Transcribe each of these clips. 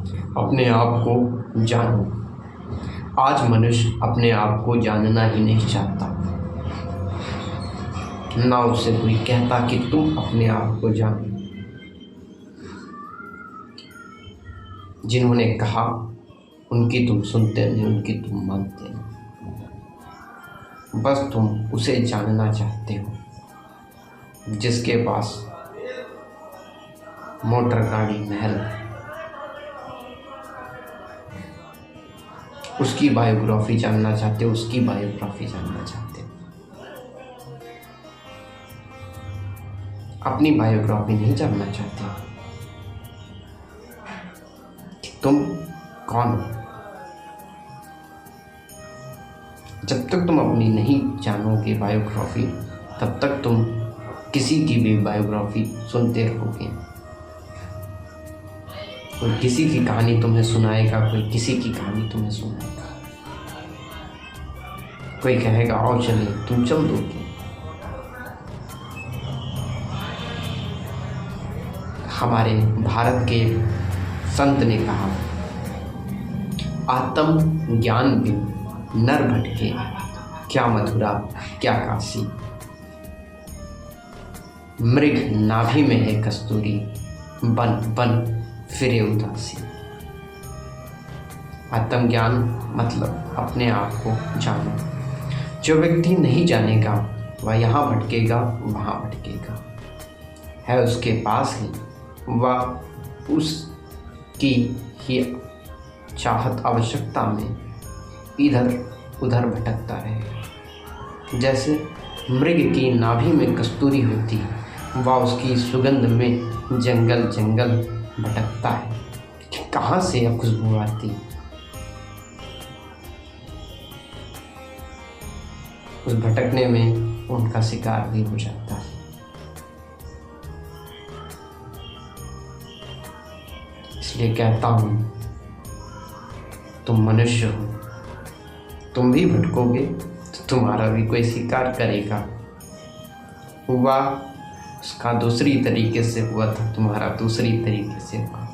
अपने आप को जानो। आज मनुष्य अपने आप को जानना ही नहीं चाहता, ना उसे कोई कहता कि तुम अपने आप को जानो। जिन्होंने कहा उनकी तुम सुनते नहीं, उनकी तुम मानते नहीं। बस तुम उसे जानना चाहते हो जिसके पास मोटर गाड़ी महल, उसकी बायोग्राफी जानना चाहते हो, उसकी बायोग्राफी जानना चाहते हो। अपनी बायोग्राफी नहीं जानना चाहते हो कि तुम कौन हो। जब तक तुम अपनी नहीं जानोगे बायोग्राफी, तब तक तुम किसी की भी बायोग्राफी सुनते रहोगे। कोई किसी की कहानी तुम्हें सुनाएगा, कोई किसी की कहानी तुम्हें सुनाएगा। कोई कहेगा आओ चले, तुम चल दोगे। हमारे भारत के संत ने कहा, आत्म ज्ञान बिन नर भटके, क्या मथुरा क्या काशी। मृग नाभि में है कस्तूरी, बन बन फिरे उदासी। आत्मज्ञान मतलब अपने आप को जानो। जो व्यक्ति नहीं जानेगा वह यहाँ भटकेगा, वहाँ भटकेगा। है उसके पास ही, वह उसकी ही चाहत आवश्यकता में इधर उधर भटकता रहेगा। जैसे मृग की नाभि में कस्तूरी होती है, वह उसकी सुगंध में जंगल जंगल भटकता है कि कहाँ से यह खुशबू आती है। उस भटकने में उनका शिकार भी हो जाता है। इसलिए कहता हूँ, तुम मनुष्य हो, तुम भी भटकोगे तो तुम्हारा भी कोई शिकार करेगा। हुआ उसका दूसरी तरीके से हुआ था, तुम्हारा दूसरी तरीके से हुआ।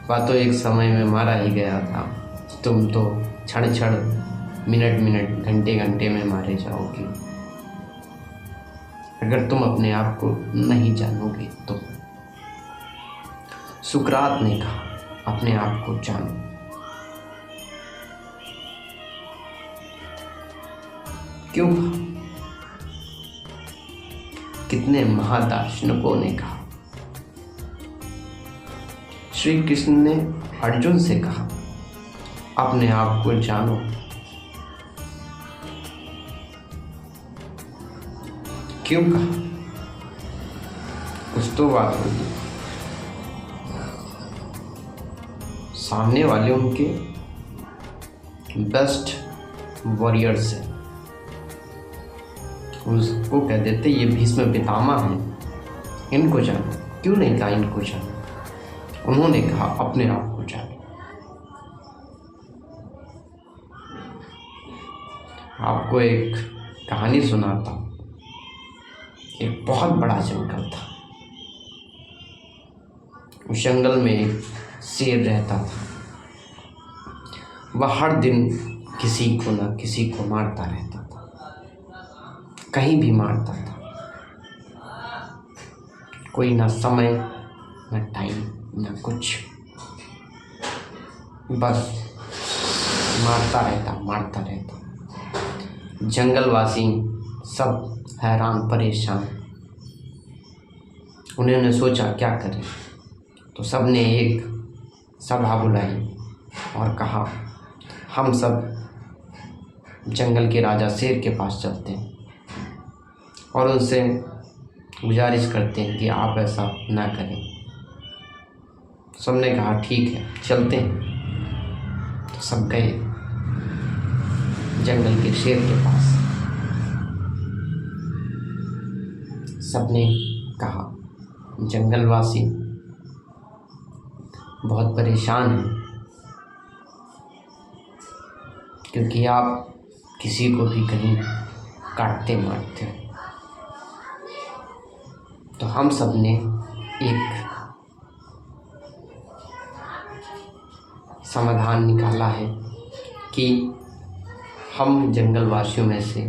वह तो एक समय में मारा ही गया था, तुम तो क्षण क्षण, मिनट मिनट, घंटे घंटे में मारे जाओगे अगर तुम अपने आप को नहीं जानोगे तो। सुकरात ने कहा, अपने आप को जानो। क्यों कहा? कितने महादार्शनिकों ने कहा। श्री कृष्ण ने अर्जुन से कहा, अपने आप को जानो। क्यों कहा? कुछ तो बात होगी। सामने वाले उनके बेस्ट वॉरियर्स हैं, उसको कह देते ये भीष्म पितामह हैं, इनको जानो। क्यों नहीं कहा इनको जानो? उन्होंने कहा अपने आप को जानो। आपको एक कहानी सुनाता हूँ। एक बहुत बड़ा जंगल था। उस जंगल में एक शेर रहता था। वह हर दिन किसी को न किसी को मारता रहता था, कहीं भी मारता था। कोई ना समय, न टाइम, न कुछ, बस मारता रहता। जंगलवासी सब हैरान परेशान। उन्होंने सोचा क्या करें, तो सबने एक सभा बुलाई और कहा, हम सब जंगल के राजा शेर के पास चलते हैं और उनसे गुजारिश करते हैं कि आप ऐसा ना करें। सबने कहा ठीक है चलते हैं। तो सब गए जंगल के शेर के पास। सबने कहा, जंगलवासी बहुत परेशान हैं क्योंकि आप किसी को भी कहीं काटते मारते हो। तो हम सब ने एक समाधान निकाला है कि हम जंगलवासियों में से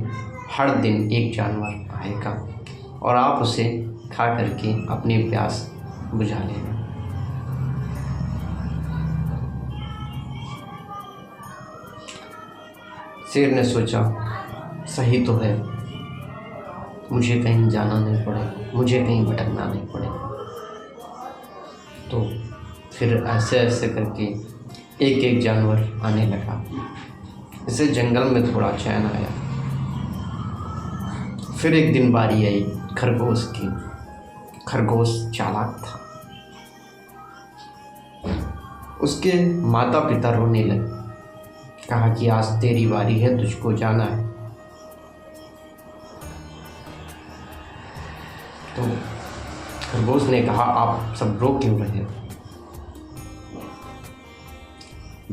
हर दिन एक जानवर आएगा और आप उसे खा करके अपनी प्यास बुझा लेना। शेर ने सोचा सही तो है, मुझे कहीं जाना नहीं पड़ेगा, मुझे कहीं भटकना नहीं पड़ेगा। तो फिर ऐसे ऐसे करके एक एक जानवर आने लगा। इसे जंगल में थोड़ा चैन आया। फिर एक दिन बारी आई खरगोश की। खरगोश चालाक था। उसके माता पिता रोने लगे, कहा कि आज तेरी बारी है, तुझको जाना है। तो खरगोश ने कहा आप सब रो क्यों रहे हो?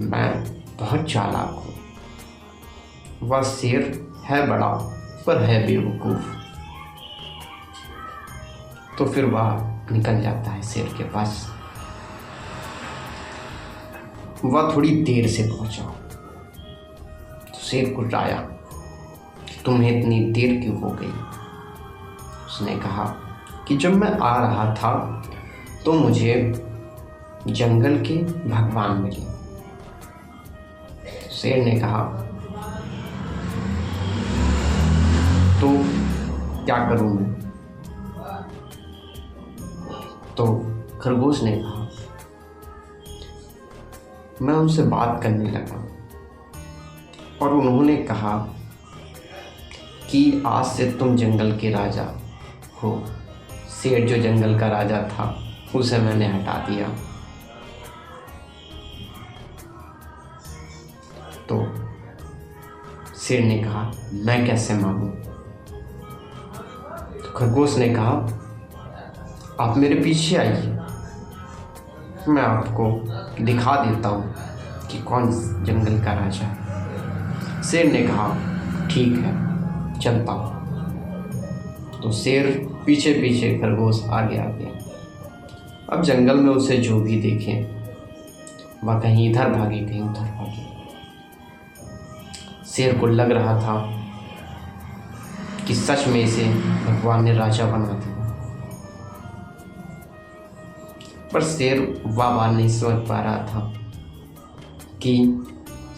मैं बहुत चालाक हूँ। वह शेर है बड़ा पर है बेवकूफ़। तो फिर वह निकल जाता है शेर के पास। वह थोड़ी देर से पहुंचा तो शेर को डाया, तुम्हें इतनी देर क्यों हो गई? उसने कहा कि जब मैं आ रहा था तो मुझे जंगल के भगवान मिले। शेर ने कहा तो क्या करूं मैं? तो खरगोश ने कहा मैं उनसे बात करने लगा और उन्होंने कहा कि आज से तुम जंगल के राजा हो। शेर जो जंगल का राजा था उसे मैंने हटा दिया। तो शेर ने कहा मैं कैसे मानूं? तो खरगोश ने कहा आप मेरे पीछे आइए, मैं आपको दिखा देता हूँ कि कौन जंगल का राजा है। शेर ने कहा ठीक है, चलता हूँ। तो शेर पीछे पीछे, खरगोश आगे आगे। अब जंगल में उसे जो भी देखे वह कहीं इधर भागे कहीं उधर भागे। शेर को लग रहा था कि सच में इसे भगवान ने राजा बना दिया, पर शेर वह बात नहीं समझ पा रहा था कि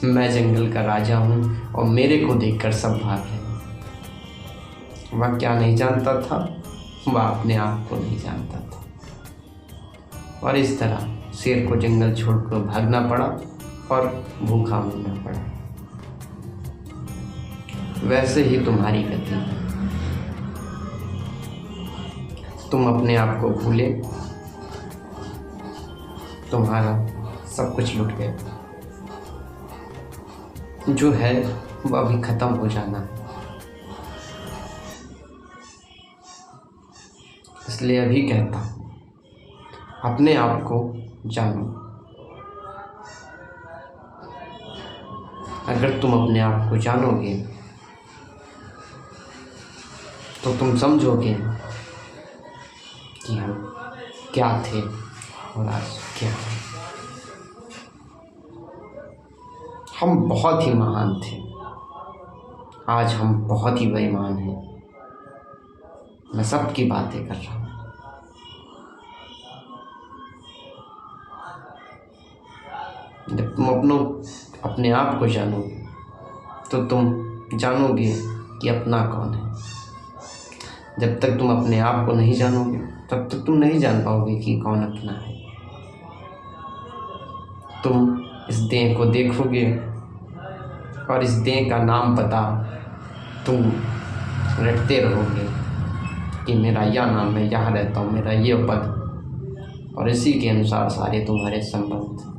मैं जंगल का राजा हूँ और मेरे को देखकर सब भाग रहे हैं। वह क्या नहीं जानता था? वह अपने आप को नहीं जानता था। और इस तरह शेर को जंगल छोड़कर भागना पड़ा और भूखा मरना पड़ा। वैसे ही तुम्हारी गति है। तुम अपने आप को भूले, तुम्हारा सब कुछ लुट गया। जो है वह अभी खत्म हो जाना है। इसलिए अभी कहता हूँ अपने आप को जानो। अगर तुम अपने आप को जानोगे तो तुम समझोगे कि हम क्या थे और आज क्या है। हम बहुत ही महान थे, आज हम बहुत ही बेईमान हैं। मैं सबकी बातें कर रहा हूँ। जब तुम अपने आप को जानोगे तो तुम जानोगे कि अपना कौन है। जब तक तुम अपने आप को नहीं जानोगे तब तक तुम नहीं जान पाओगे कि कौन अपना है। तुम इस देह को देखोगे और इस देह का नाम पता तुम रटते रहोगे कि मेरा यह नाम, मैं यहाँ रहता हूँ, मेरा ये पद, और इसी के अनुसार सारे तुम्हारे संबंध।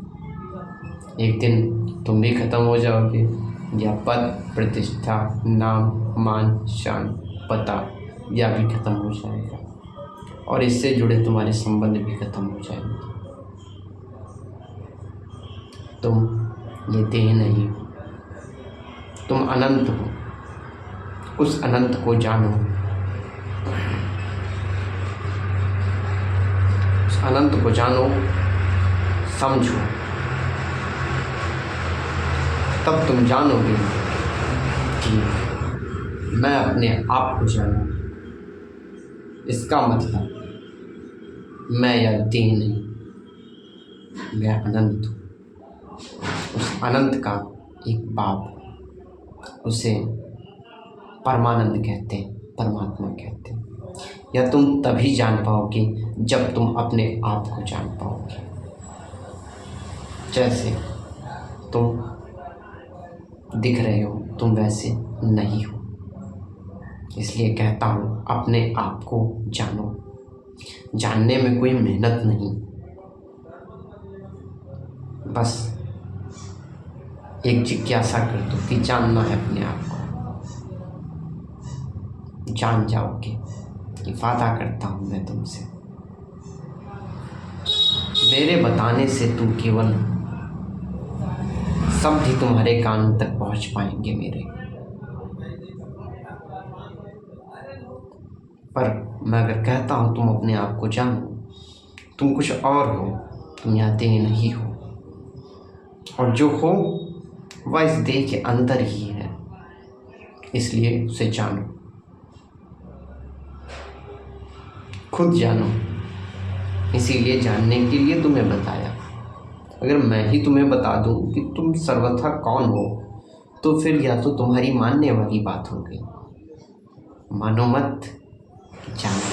एक दिन तुम भी खत्म हो जाओगे। यह पद, प्रतिष्ठा, नाम, मान, शान, पता, यह भी खत्म हो जाएगा और इससे जुड़े तुम्हारे संबंध भी खत्म हो जाएंगे। तुम ये देह नहीं हो, तुम अनंत हो। उस अनंत को जानो, उस अनंत को जानो, समझो तब तुम जानोगे कि मैं अपने आप को जानूँ। इसका मतलब मैं यह देह नहीं, मैं अनंत हूँ। उस अनंत का एक बाप, उसे परमानंद कहते हैं, परमात्मा कहते हैं। यह तुम तभी जान पाओगे जब तुम अपने आप को जान पाओगे। जैसे तुम दिख रहे हो, तुम वैसे नहीं हो। इसलिए कहता हूँ अपने आप को जानो। जानने में कोई मेहनत नहीं, बस एक जिज्ञासा कर दो कि जानना है अपने आप को। जान जाओगे, ये वादा करता हूँ मैं तुमसे। मेरे बताने से तुम केवल शब्द ही तुम्हारे कान तक पहुँच पाएंगे मेरे, पर मैं अगर कहता हूँ तुम अपने आप को जानो, तुम कुछ और हो, तुम यहाँ देह नहीं हो। और जो हो वह इस देह के अंदर ही है, इसलिए उसे जानो, खुद जानो। इसीलिए जानने के लिए तुम्हें बताया। अगर मैं ही तुम्हें बता दूं कि तुम सर्वथा कौन हो, तो फिर या तो तुम्हारी मानने वाली बात हो गई, मानो मत, जानो।